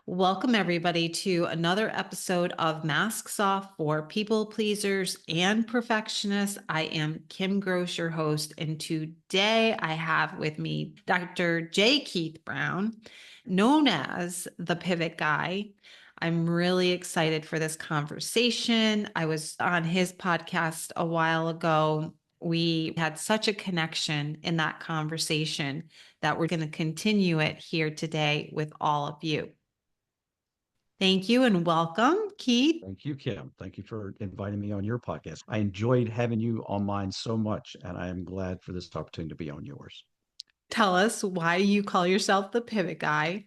Welcome, everybody, to another episode of Masks Off for People Pleasers and Perfectionists. I am Kim Gross, your host, and today I have with me Dr. J. Keith Brown, known as the Pivot Guy. I'm really excited for this conversation. I was on his podcast a while ago. We had such a connection in that conversation that we're going to continue it here today with all of you. Thank you and welcome, Keith. Thank you, Kim. Thank you for inviting me on your podcast. I enjoyed having you on mine so much, and I am glad for this opportunity to be on yours. Tell us, why you call yourself the Pivot Guy?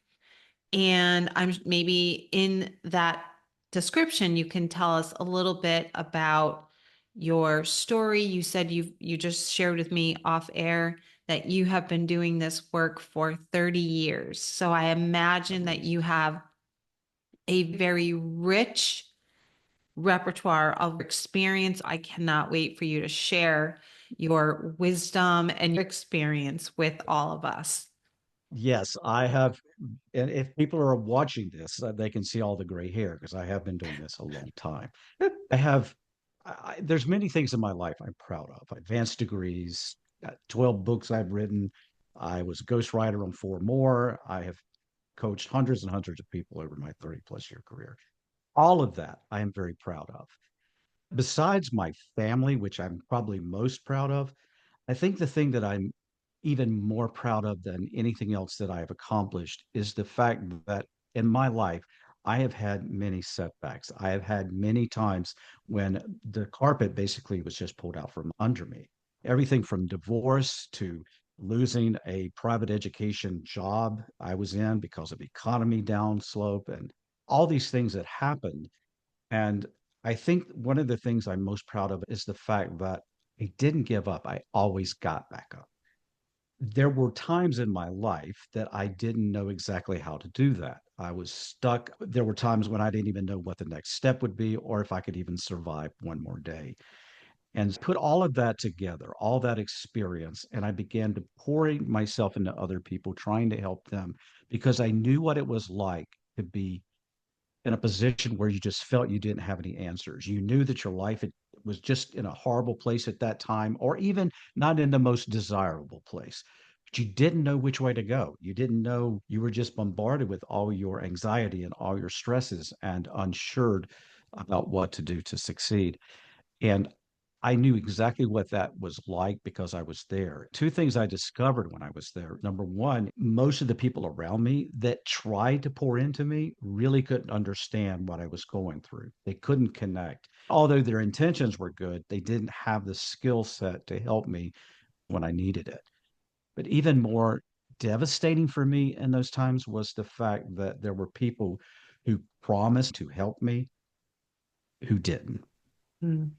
And I'm maybe in that description, you can tell us a little bit about your story. You said you just shared with me off air that you have been doing this work for 30 years. So I imagine that you have a very rich repertoire of experience. I cannot wait for you to share your wisdom and your experience with all of us. Yes, I have. And if people are watching this, they can see all the gray hair because I have been doing this a long time. I have, there's many things in my life I'm proud of. Advanced degrees, 12 books I've written. I was a ghostwriter on four more. I have coached hundreds and hundreds of people over my 30 plus year career. All of that I am very proud of. Besides my family, which I'm probably most proud of, I think the thing that I'm even more proud of than anything else that I have accomplished is the fact that in my life, I have had many setbacks. I have had many times when the carpet basically was just pulled out from under me. Everything from divorce to losing a private education job I was in because of economy downslope and all these things that happened. And I think one of the things I'm most proud of is the fact that I didn't give up. I always got back up. There were times in my life that I didn't know exactly how to do that. I was stuck. There were times when I didn't even know what the next step would be or if I could even survive one more day. And put all of that together, all that experience, and I began to pouring myself into other people, trying to help them because I knew what it was like to be in a position where you just felt you didn't have any answers. You knew that your life was just in a horrible place at that time, or even not in the most desirable place. But you didn't know which way to go. You didn't know, you were just bombarded with all your anxiety and all your stresses and unsure about what to do to succeed. And I knew exactly what that was like because I was there. Two things I discovered when I was there. Number one, most of the people around me that tried to pour into me really couldn't understand what I was going through. They couldn't connect. Although their intentions were good, they didn't have the skill set to help me when I needed it. But even more devastating for me in those times was the fact that there were people who promised to help me who didn't. Mm.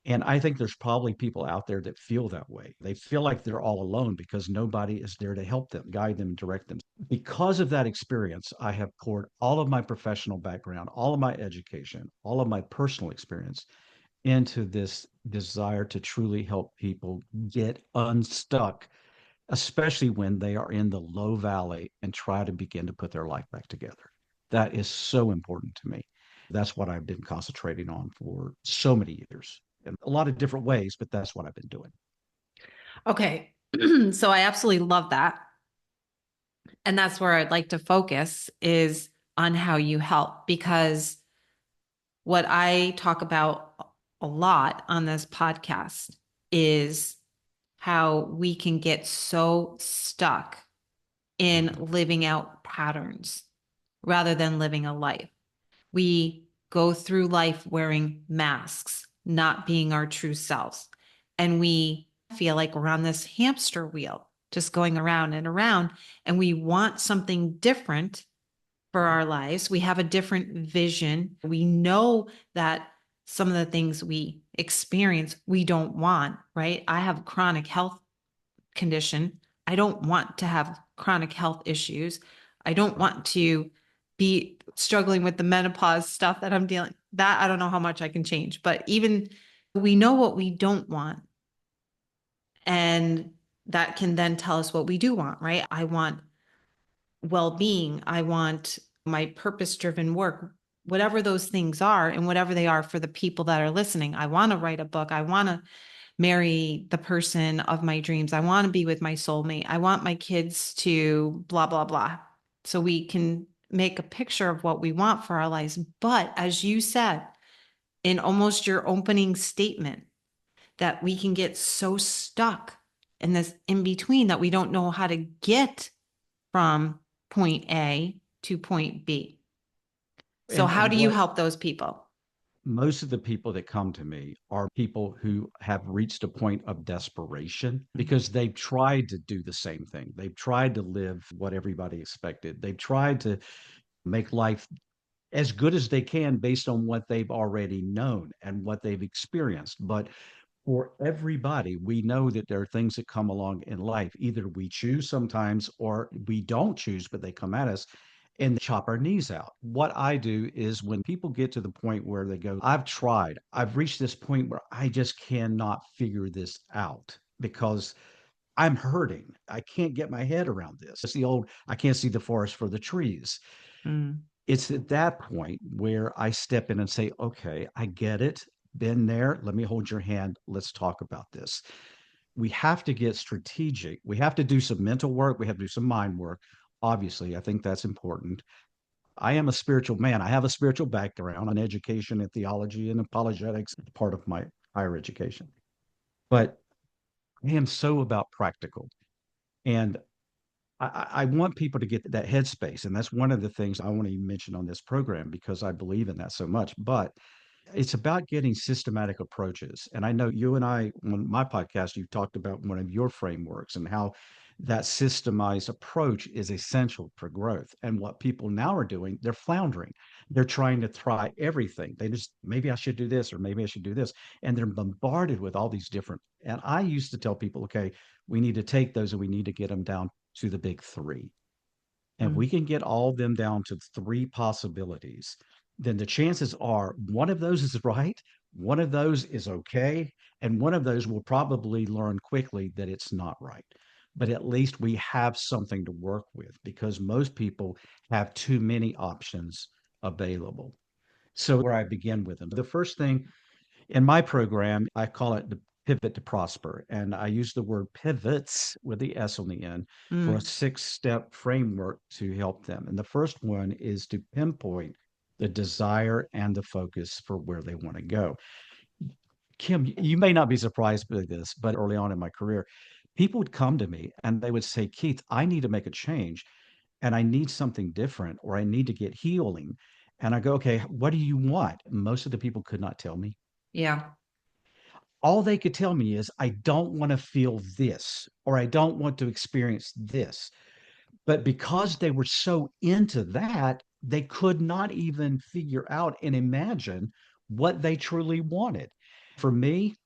And I think there's probably people out there that feel that way. They feel like they're all alone because nobody is there to help them, guide them, direct them. Because of that experience, I have poured all of my professional background, all of my education, all of my personal experience into this desire to truly help people get unstuck, especially when they are in the low valley and try to begin to put their life back together. That is so important to me. That's what I've been concentrating on for so many years in a lot of different ways, but that's what I've been doing. Okay. So I absolutely love that. And that's where I'd like to focus is on how you help, because what I talk about a lot on this podcast is how we can get so stuck in Mhm. living out patterns rather than living a life. We go through life wearing masks, not being our true selves. And we feel like we're on this hamster wheel, just going around and around. And we want something different for Right. our lives. We have a different vision. We know that some of the things we experience, we don't want, right? I have chronic health condition. I don't want to have chronic health issues. I don't Right. want to be struggling with the menopause stuff that I'm dealing. That I don't know how much I can change, but even we know what we don't want, and that can then tell us what we do want, right? I want well-being. I want my purpose driven work, whatever those things are, and whatever they are for the people that are listening. I want to write a book. I want to marry the person of my dreams. I want to be with my soulmate. I want my kids to blah, blah, blah. So we can make a picture of what we want for our lives. But as you said, in almost your opening statement, that we can get so stuck in this in between that we don't know how to get from point A to point B. So, how And do you what help those people? most of the people that come to me are people who have reached a point of desperation because they've tried to do the same thing. They've tried to live what everybody expected. They've tried to make life as good as they can based on what they've already known and what they've experienced. But for everybody, we know that there are things that come along in life. Either we choose sometimes or we don't choose, but they come at us and chop our knees out. What I do is when people get to the point where they go, I've tried, I've reached this point where I just cannot figure this out because I'm hurting. I can't get my head around this. It's the old, I can't see the forest for the trees. Mm, It's at that point where I step in and say, okay, I get it. Been there. Let me hold your hand. Let's talk about this. We have to get strategic. We have to do some mental work. We have to do some mind work. Obviously, I think that's important. I am a spiritual man. I have a spiritual background on education and theology and apologetics, part of my higher education. But I am so about practical. And I want people to get that headspace. And that's one of the things I want to mention on this program because I believe in that so much. But it's about getting systematic approaches. And I know you and I, on my podcast, you talked about one of your frameworks and how that systemized approach is essential for growth. And what people now are doing, they're floundering. They're trying to try everything. They just, maybe I should do this or maybe I should do this. And they're bombarded with all these different. And I used to tell people, okay, we need to take those and we need to get them down to the big three. And if mm. we can get all of them down to three possibilities, then the chances are one of those is right, one of those is okay, and one of those will probably learn quickly that it's not right. But at least we have something to work with because most people have too many options available. So, where I begin with them, the first thing in my program, I call it the pivot to prosper. And I use the word pivots with the S on the end for a Mm. 6 step framework to help them. And the first one is to pinpoint the desire and the focus for where they want to go. Kim, you may not be surprised by this, but early on in my career, people would come to me and they would say, Keith, I need to make a change and I need something different or I need to get healing. And I go, okay, what do you want? Most of the people could not tell me. Yeah. All they could tell me is, I don't want to feel this, or I don't want to experience this. But because they were so into that, they could not even figure out and imagine what they truly wanted. For me,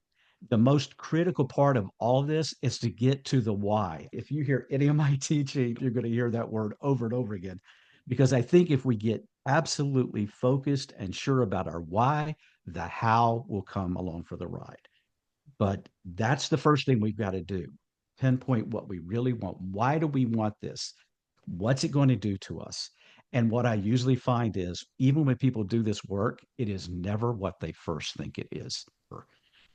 the most critical part of all this is to get to the why. If you hear any of my teaching, you're going to hear that word over and over again. Because I think if we get absolutely focused and sure about our why, the how will come along for the ride. But that's the first thing we've got to do. Pinpoint what we really want. Why do we want this? What's it going to do to us? And what I usually find is, even when people do this work, it is never what they first think it is.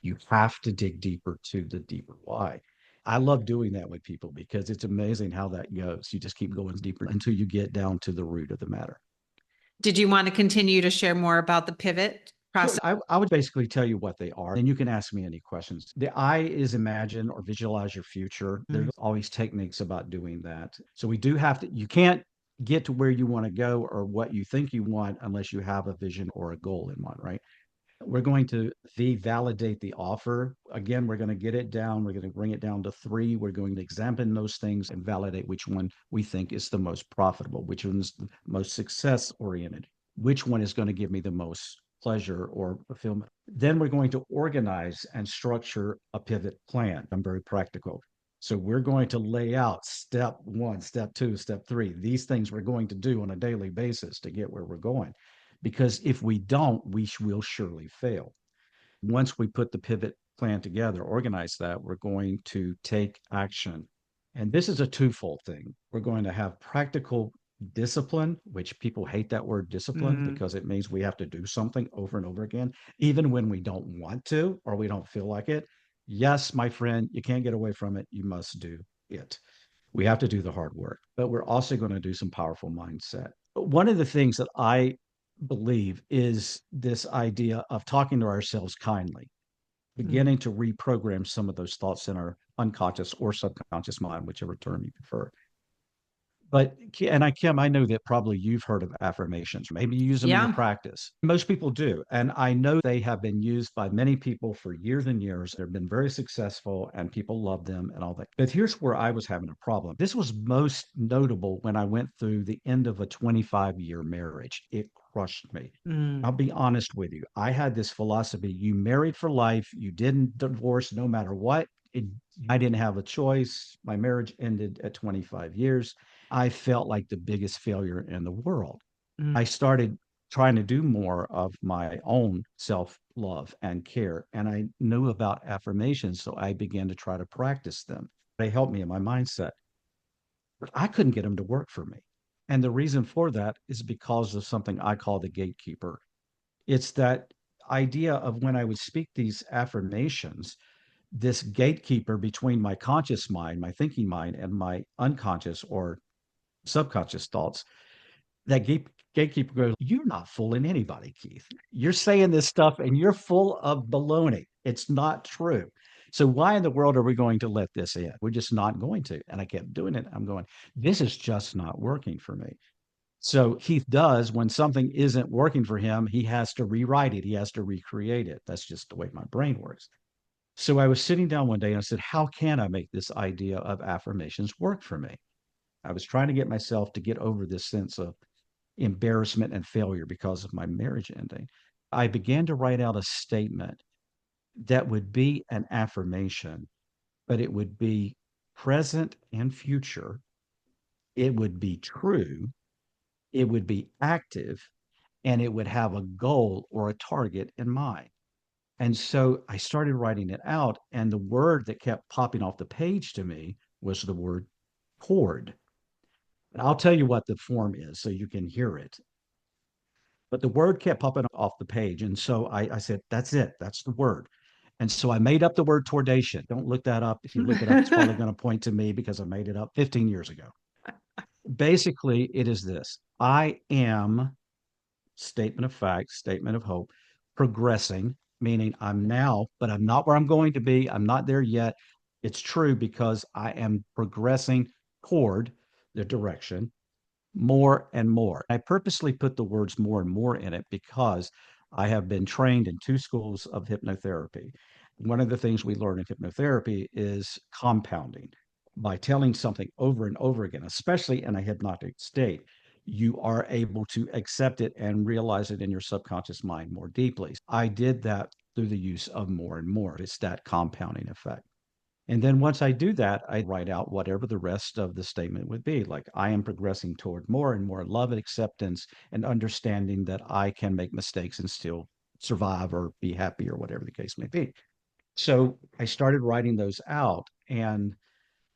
You have to dig deeper to the deeper why. I love doing that with people because it's amazing how that goes. You just keep going deeper until you get down to the root of the matter. Did you want to continue to share more about the pivot Sure. process? I would basically tell you what they are, and you can ask me any questions. The I is imagine or visualize your future. Mm. There's always techniques about doing that. So we do have to, you can't get to where you want to go or what you think you want unless you have a vision or a goal in mind, right? We're going to validate the offer. Again, we're going to get it down. We're going to bring it down to three. We're going to examine those things and validate which one we think is the most profitable, which one's the most success oriented, which one is going to give me the most pleasure or fulfillment. Then we're going to organize and structure a pivot plan. I'm very practical. So we're going to lay out step one, step two, step three, these things we're going to do on a daily basis to get where we're going. Because if we don't, we will surely fail. Once we put the pivot plan together, organize that, we're going to take action. And this is a twofold thing. We're going to have practical discipline, which people hate that word discipline Mm, because it means we have to do something over and over again, even when we don't want to or we don't feel like it. Yes, my friend, you can't get away from it. You must do it. We have to do the hard work, but we're also going to do some powerful mindset. One of the things that I believe is this idea of talking to ourselves kindly, mm. beginning to reprogram some of those thoughts in our unconscious or subconscious mind, whichever term you prefer. But and Kim, I know that probably you've heard of affirmations. Maybe you use them in your Yeah. practice. Most people do. And I know they have been used by many people for years and years. They've been very successful and people love them and all that. But here's where I was having a problem. This was most notable when I went through the end of a 25-year marriage. It crushed me. I'll Mm, be honest with you. I had this philosophy: you married for life, you didn't divorce no matter what. It, I didn't have a choice. My marriage ended at 25 years. I felt like the biggest failure in the world. mm, I started trying to do more of my own self love and care. And I knew about affirmations. So I began to try to practice them. They helped me in my mindset, but I couldn't get them to work for me. And the reason for that is because of something I call the gatekeeper. It's that idea of when I would speak these affirmations, this gatekeeper between my conscious mind, my thinking mind, and my unconscious or subconscious thoughts, that gatekeeper goes, "You're not fooling anybody, Keith. You're saying this stuff and you're full of baloney. It's not true. So why in the world are we going to let this in? We're just not going to." And I kept doing it. I'm going, this is just not working for me. So Keith does, when something isn't working for him, he has to rewrite it. He has to recreate it. That's just the way my brain works. So I was sitting down one day and I said, how can I make this idea of affirmations work for me? I was trying to get myself to get over this sense of embarrassment and failure because of my marriage ending. I began to write out a statement that would be an affirmation, but it would be present and future. It would be true. It would be active, and it would have a goal or a target in mind. And so I started writing it out, and the word that kept popping off the page to me was the word toward. And I'll tell you what the form is so you can hear it. But the word kept popping off the page. And so I said, that's it. That's the word. And so I made up the word tordation. Don't look that up. If you look it up, it's probably going to point to me because I made it up 15 years ago. Basically, it is this: I am, statement of fact, statement of hope, progressing, meaning I'm now, but I'm not where I'm going to be. I'm not there yet. It's true because I am progressing toward the direction more and more. I purposely put the words more and more in it because I have been trained in two schools of hypnotherapy. One of the things we learn in hypnotherapy is compounding. By telling something over and over again, especially in a hypnotic state, you are able to accept it and realize it in your subconscious mind more deeply. I did that through the use of more and more. It's that compounding effect. And then once I do that, I write out whatever the rest of the statement would be. Like, I am progressing toward more and more love and acceptance and understanding that I can make mistakes and still survive or be happy or whatever the case may be. So I started writing those out and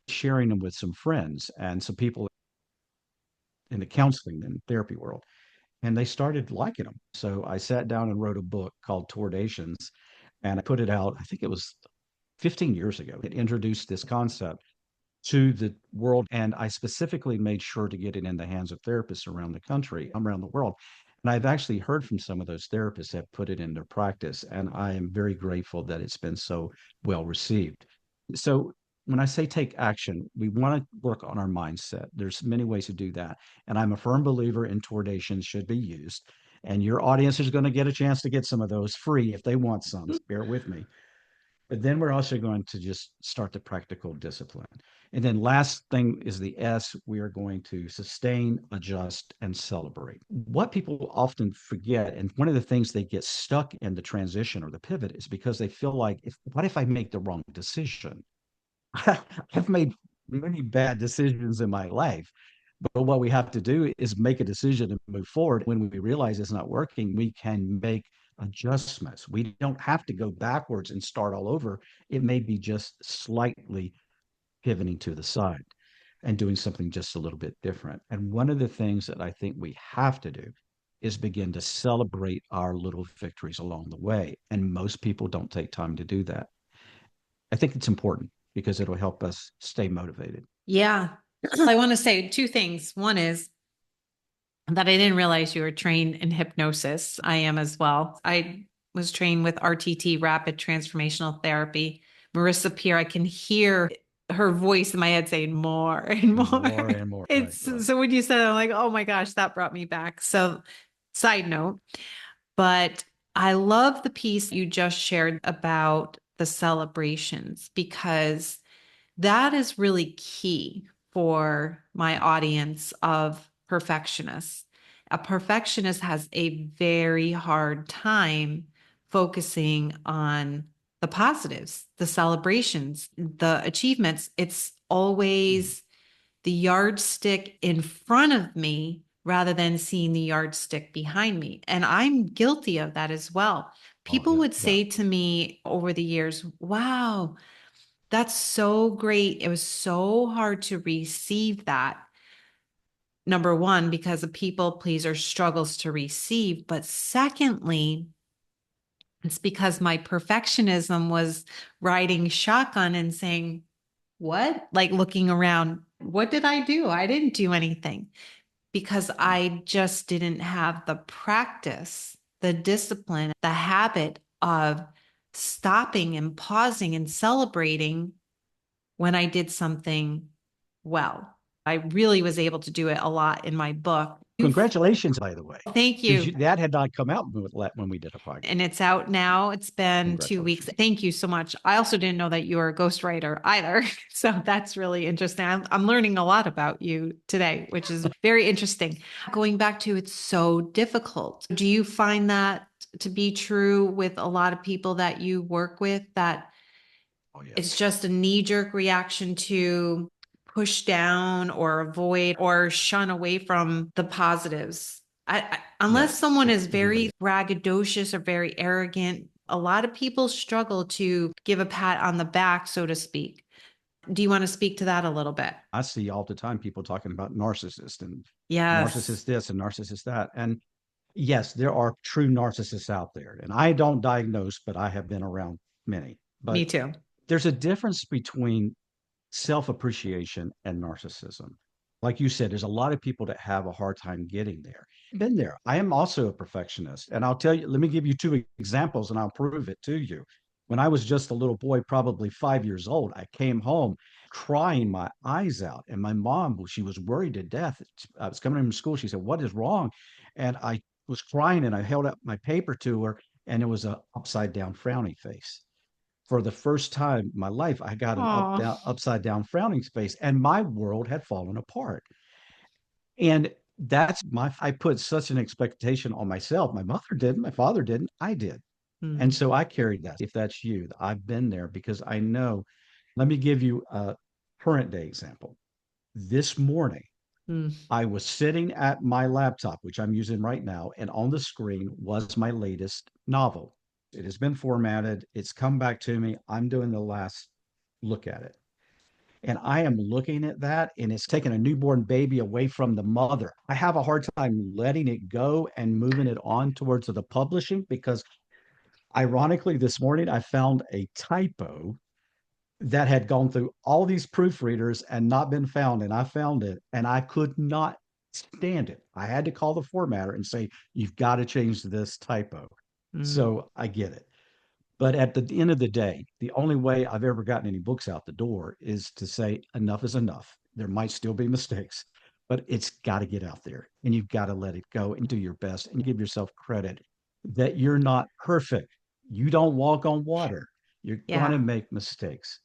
sharing them with some friends and some people in the counseling and therapy world. And they started liking them. So I sat down and wrote a book called Towardations, and I put it out, I think it was 15 years ago. It introduced this concept to the world. And I specifically made sure to get it in the hands of therapists around the country, around the world. And I've actually heard from some of those therapists that put it in their practice. And I am very grateful that it's been so well received. So when I say take action, we want to work on our mindset. There's many ways to do that. And I'm a firm believer in Towardations should be used. And your audience is going to get a chance to get some of those free if they want some. Bear with me. But then we're also going to just start the practical discipline. And then last thing is the S. We are going to sustain, adjust, and celebrate. What people often forget, and one of the things they get stuck in the transition or the pivot, is because they feel like, what if I make the wrong decision? I've made many bad decisions in my life. But what we have to do is make a decision and move forward. When we realize it's not working, we can make adjustments. We don't have to go backwards and start all over. It may be just slightly pivoting to the side. and doing something just a little bit different. And one of the things that I think we have to do is begin to celebrate our little victories along the way. And most people don't take time to do that. I think it's important because it'll help us stay motivated. Yeah. I want to say two things. One is that I didn't realize you were trained in hypnosis. I am as well. I was trained with RTT, rapid transformational therapy. Marissa Peer, I can hear her voice in my head saying more and more. More and more. Right, It's right. so when you said it, I'm like, oh my gosh, that brought me back. So, side note, but I love the piece you just shared about the celebrations because that is really key for my audience of perfectionists. A perfectionist has a very hard time focusing on the positives, the celebrations, the achievements. It's Mm. always the yardstick in front of me rather than seeing the yardstick behind me. And I'm guilty of that as well. Oh, People yeah, would yeah. say to me over the years, wow, that's so great. It was so hard to receive that. Number one, because a people pleaser struggles to receive. But secondly, it's because my perfectionism was riding shotgun and saying, what? Like looking around, what did I do? I didn't do anything because I just didn't have the practice, the discipline, the habit of stopping and pausing and celebrating when I did something well. I really was able to do it a lot in my book. Congratulations, by the way, Thank because you. that had not come out when we did a And podcast. it's out now. It's been 2 weeks. Congratulations. Thank you so much. I also didn't know that you were a ghostwriter either. So that's really interesting. I'm learning a lot about you today, which is very interesting. Going back to it's so difficult. Do you find that to be true with a lot of people that you work with, that Oh, it's yes. just a knee jerk reaction to push down or avoid or shun away from the positives? Unless Yes, someone is everybody. very braggadocious or very arrogant, a lot of people struggle to give a pat on the back, so to speak. Do you want to speak to that a little bit? I see all the time people talking about narcissist and Yes, narcissist this and narcissist that. And yes, there are true narcissists out there. And I don't diagnose, but I have been around many. me But too. there's a difference between self appreciation and narcissism. Like you said, there's a lot of people that have a hard time getting there. I've been there. I am also a perfectionist. And I'll tell you, let me give you two examples and I'll prove it to you. When I was just a little boy, probably 5 years old, I came home crying my eyes out. And my mom, she was worried to death. I was coming from school. She said, "What is wrong?" And I was crying and I held up my paper to her, and it was a upside down frowny face. For the first time in my life, I got an Oh, upside down frowning space, and my world had fallen apart. And that's I put such an expectation on myself. My mother didn't, my father didn't, I did. And mm, so I carried that. If that's you, I've been there because I know. Let me give you a current day example. This morning, mm. I was sitting at my laptop, which I'm using right now, and on the screen was my latest novel. It has been formatted, it's come back to me. I'm doing the last look at it. And I am looking at that, and it's taking a newborn baby away from the mother. I have a hard time letting it go and moving it on towards the publishing because, ironically, this morning I found a typo that had gone through all these proofreaders and not been found. And I found it and I could not stand it. I had to call the formatter and say, "You've got to change this typo." Mm. So I get it. But at the end of the day, the only way I've ever gotten any books out the door is to say, enough is enough. There might still be mistakes, but it's got to get out there and you've got to let it go and do your best and give yourself credit that you're not perfect. You don't walk on water. You're going to Yeah. make mistakes.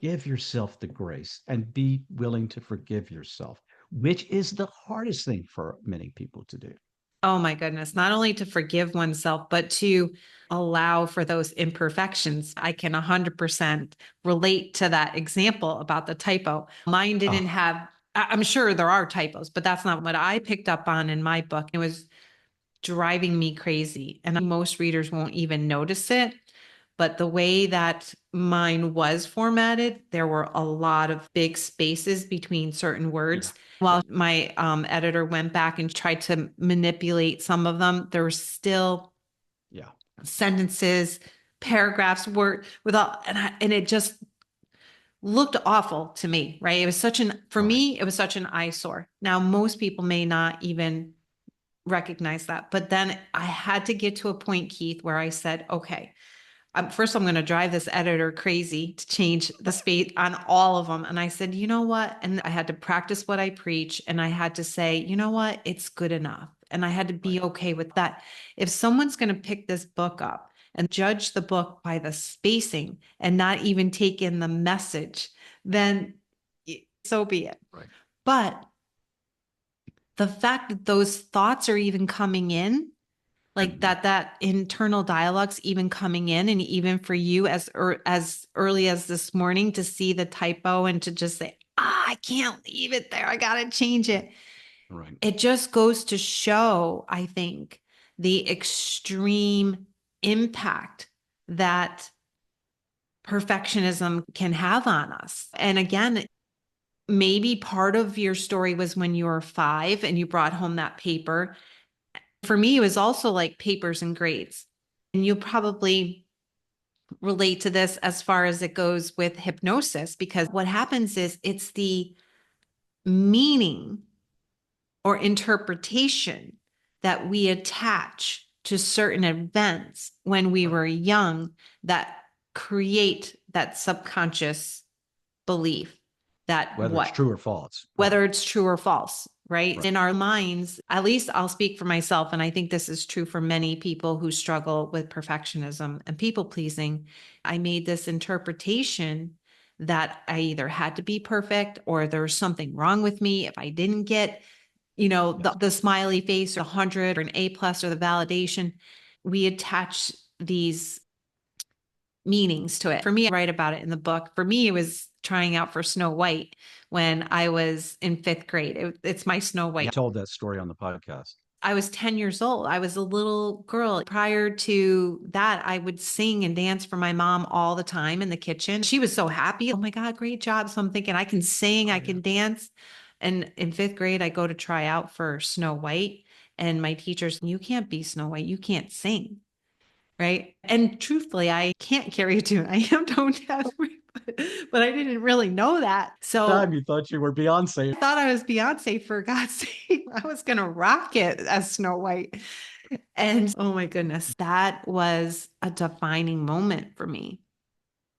Give yourself the grace and be willing to forgive yourself, which is the hardest thing for many people to do. Oh my goodness. Not only to forgive oneself, but to allow for those imperfections. I can 100% relate to that example about the typo. Mine didn't Oh, have, I'm sure there are typos, but that's not what I picked up on in my book. It was driving me crazy. And most readers won't even notice it. But the way that mine was formatted, there were a lot of big spaces between certain Yeah. words. While my editor went back and tried to manipulate some of them, there were still Yeah. sentences, paragraphs, word without, and it just looked awful to me, right? It was such an, for Right. me, it was such an eyesore. Now, most people may not even recognize that, but then I had to get to a point, Keith, where I said, okay, first I'm going to drive this editor crazy to change the space on all of them. And I said, you know what? And I had to practice what I preach. And I had to say, you know what? It's good enough. And I had to be Right. okay with that. If someone's going to pick this book up and judge the book by the spacing and not even take in the message, then so be it. Right. But the fact that those thoughts are even coming in, like Mhm. that internal dialogues even coming in, and even for you as early as this morning to see the typo and to just say, I can't leave it there, I gotta change it. Right. It just goes to show, I think, the extreme impact that perfectionism can have on us. And again, maybe part of your story was when you were 5 and you brought home that paper. For me, it was also like papers and grades. And you'll probably relate to this as far as it goes with hypnosis, because what happens is it's the meaning or interpretation that we attach to certain events when we Right. were young that create that subconscious belief that Whether it's what true or false. Right. whether it's true or false, right? Right. In our minds, at least I'll speak for myself, and I think this is true for many people who struggle with perfectionism and people pleasing. I made this interpretation that I either had to be perfect or there was something wrong with me if I didn't get, Yes. the smiley face or 100 or an A plus or the validation. We attach these meanings to it. For me, I write about it in the book. For me, it was trying out for Snow White when I was in 5th grade. It's my Snow You White. told that story on the podcast. I was 10 years old. I was a little girl. Prior to that, I would sing and dance for my mom all the time in the kitchen. She was so happy. Oh my God, great job. So I'm thinking I can sing, Oh I yeah. can dance. And in 5th grade, I go to try out for Snow White. And my teacher's, you can't be Snow White. You can't sing. Right. And truthfully, I can't carry a tune. I am tone deaf, but I didn't really know that. So Time you thought you were Beyonce. I thought I was Beyonce, for God's sake. I was going to rock it as Snow White. And oh my goodness, that was a defining moment for me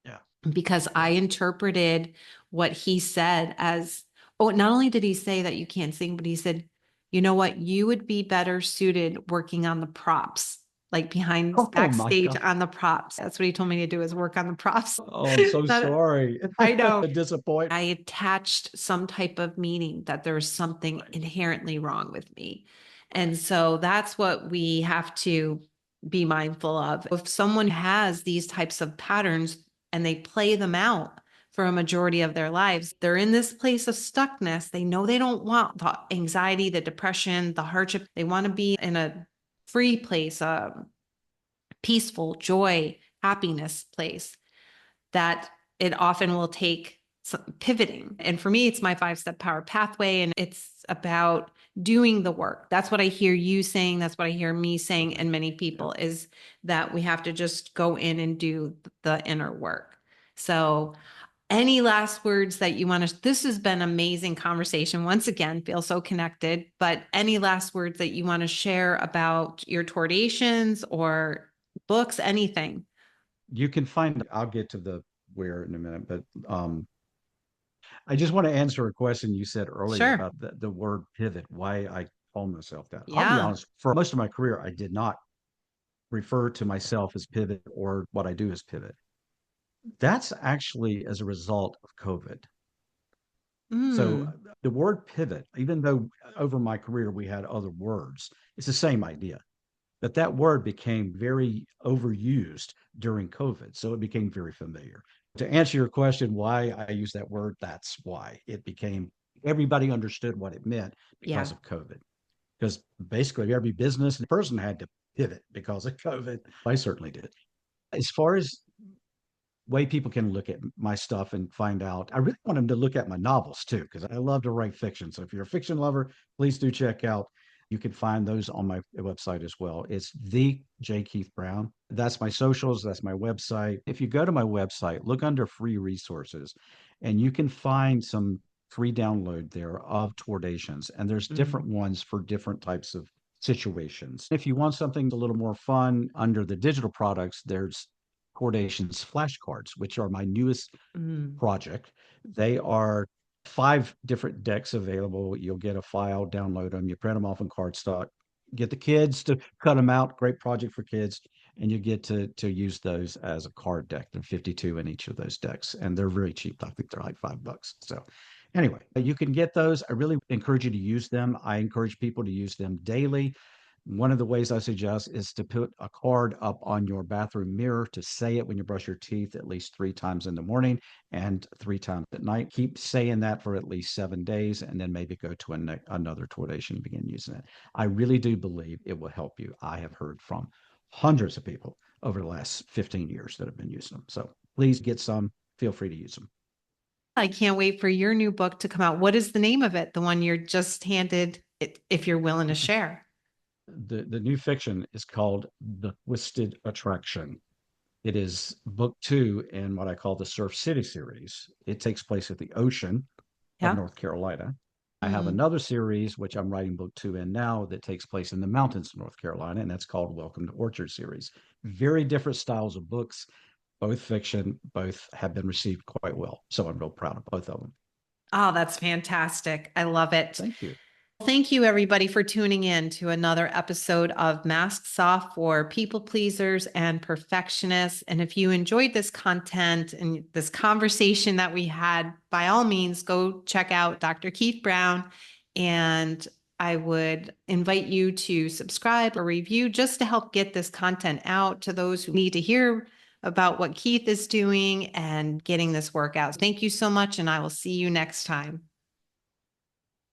Yeah. because I Yeah. interpreted what he said as, oh, not only did he say that you can't sing, but he said, you know what, you would be better suited working on the props, like behind Oh my backstage God. on the props. That's what he told me to do, is work on the props. Oh, I'm so Not, sorry. I know. Disappoint. I attached some type of meaning that there's something Right. inherently wrong with me. Right. And so that's what we have to be mindful of. If someone has these types of patterns and they play them out for a majority of their lives, they're in this place of stuckness. They know they don't want the anxiety, the depression, the hardship. They want to be in a free place, a peaceful, joy, happiness place, that it often will take some pivoting. And for me, it's my 5-step power pathway, and it's about doing the work. That's what I hear you saying. That's what I hear me saying, Right. and many Yeah. people, is that we have to just go in and do the inner work. So, any last words that you want to? This has been amazing conversation. Once again, feel so connected. But any last words that you want to share about your Towardations or books, anything? You can find, I'll get to the where in a minute, but I just want to answer a question you said earlier Sure. about the word pivot, why I call myself that. I'll be Yeah. honest, for most of my career, I did not refer to myself as pivot or what I do as pivot. That's actually as a result of COVID. So Mm. the word pivot, even though over my career we had other words, it's the same idea. But that word became very overused during COVID. So it became very familiar. To answer your question, why I use that word, that's why it became, everybody understood what it meant because Yeah. of COVID. Because basically every business and person had to pivot because of COVID. I certainly did. As far as way people can look at my stuff and find out. I really want them to look at my novels too, because I love to write fiction. So if you're a fiction lover, please do check out. You can find those on my website as well. It's the J. Keith Brown. That's my socials. That's my website. If you go to my website, look under free resources, and you can find some free download there of Towardations. And there's different ones for different types of situations. If you want something a little more fun under the digital products, there's Towardations flashcards, which are my newest Mm. project. They are 5 different decks available. You'll get a file, download them, you print them off in cardstock, get the kids to cut them out. Great project for kids. And you get to use those as a card deck. There are 52 in each of those decks, and they're really cheap. I think they're like $5. So anyway, you can get those. I really encourage you to use them. I encourage people to use them daily. One of the ways I suggest is to put a card up on your bathroom mirror to say it when you brush your teeth at least 3 times in the morning and 3 times at night. Keep saying that for at least 7 days, and then maybe go to another Tourdation and begin using it. I really do believe it will help you. I have heard from hundreds of people over the last 15 years that have been using them. So please get some. Feel free to use them. I can't wait for your new book to come out. What is the name of it? The one you're just handed, if you're willing to share. The new fiction is called The Twisted Attraction. It is book 2 in what I call the Surf City series. It takes place at the ocean of Yeah. North Carolina. I have Mm. another series, which I'm writing book 2 in now, that takes place in the mountains of North Carolina, and that's called Welcome to Orchard series. Very different styles of books, both fiction, both have been received quite well. So I'm real proud of both of them. Oh, that's fantastic. I love it. Thank you. Thank you, everybody, for tuning in to another episode of Masks Off for People Pleasers and Perfectionists. And if you enjoyed this content and this conversation that we had, by all means, go check out Dr. Keith Brown. And I would invite you to subscribe or review just to help get this content out to those who need to hear about what Keith is doing and getting this work out. Thank you so much, and I will see you next time.